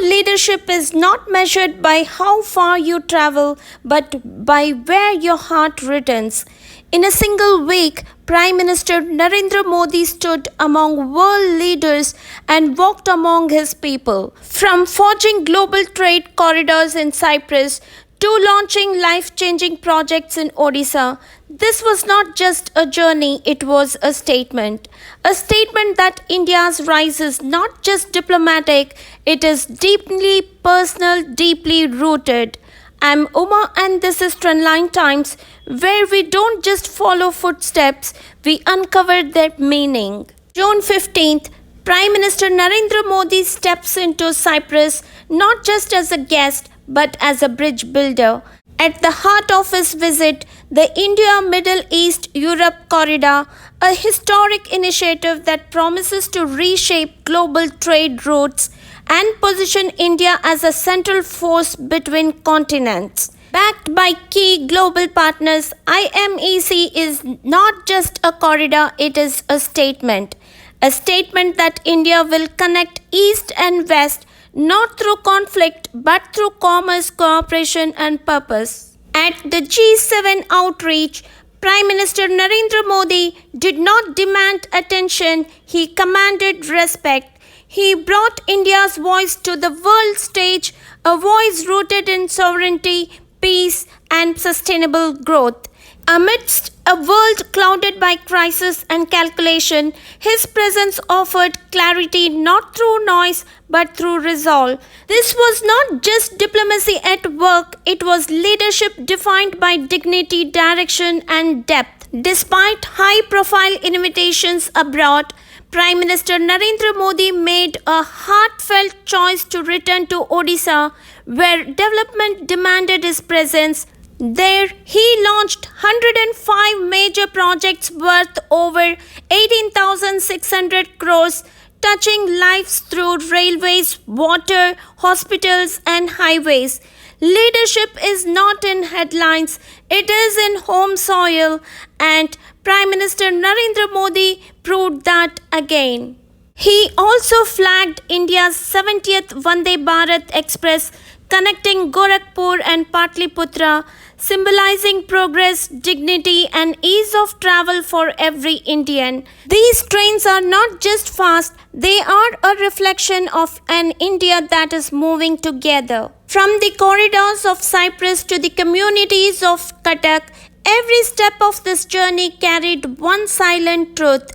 leadership is not measured by how far you travel, but by where your heart returns. In a single week, Prime Minister Narendra Modi stood among world leaders and walked among his people. From forging global trade corridors in Cyprus to launching life-changing projects in Odisha, this was not just a journey, it was a statement. A statement that India's rise is not just diplomatic, it is deeply personal, deeply rooted. I'm Uma and this is Trendline Times, where we don't just follow footsteps, we uncover their meaning. June 15th, Prime Minister Narendra Modi steps into Cyprus not just as a guest but as a bridge builder. At the heart of his visit, the India-Middle East-Europe Corridor, a historic initiative that promises to reshape global trade routes and position India as a central force between continents. Backed by key global partners, IMEC is not just a corridor, it is a statement. A statement that India will connect East and West not through conflict but through commerce, cooperation and purpose. At the G7 outreach, Prime Minister Narendra Modi did not demand attention, he commanded respect. He brought India's voice to the world stage, a voice rooted in sovereignty, peace and sustainable growth. Amidst a world clouded by crisis and calculation, his presence offered clarity not through noise but through resolve. This was not just diplomacy at work, it was leadership defined by dignity, direction and depth. Despite high-profile invitations abroad, Prime Minister Narendra Modi made a heartfelt choice to return to Odisha, where development demanded his presence. There, he launched 105 major projects worth over 18,600 crores, touching lives through railways, water, hospitals and highways. Leadership is not in headlines, it is in home soil, and Prime Minister Narendra Modi proved that again. He also flagged India's 70th Vande Bharat Express connecting Gorakhpur and Patliputra, symbolizing progress, dignity and ease of travel for every Indian. These trains are not just fast, they are a reflection of an India that is moving together. From the corridors of Cyprus to the communities of Cuttack, every step of this journey carried one silent truth.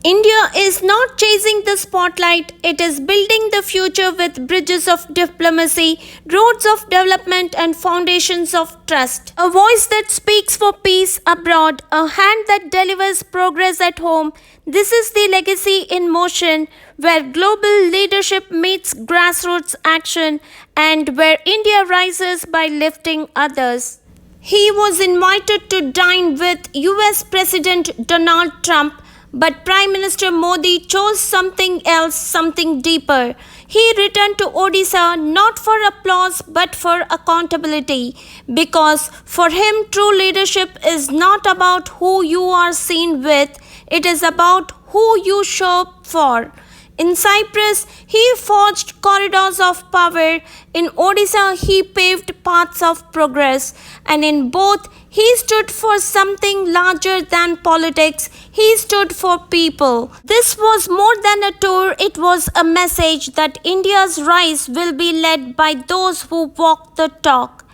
India is not chasing the spotlight, it is building the future with bridges of diplomacy, roads of development and foundations of trust. A voice that speaks for peace abroad, a hand that delivers progress at home. This is the legacy in motion, where global leadership meets grassroots action and where India rises by lifting others. He was invited to dine with US President Donald Trump, but Prime Minister Modi chose something else, something deeper. He returned to Odisha not for applause but for accountability, because for him true leadership is not about who you are seen with, it is about who you show up for. In Cyprus, he forged corridors of power. In Odisha, he paved paths of progress. And in both, he stood for something larger than politics. He stood for people. This was more than a tour, it was a message that India's rise will be led by those who walk the talk.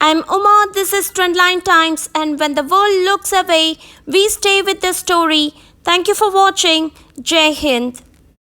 I'm Uma, this is Trendline Times, and when the world looks away, we stay with the story. Thank you for watching. Jai Hind.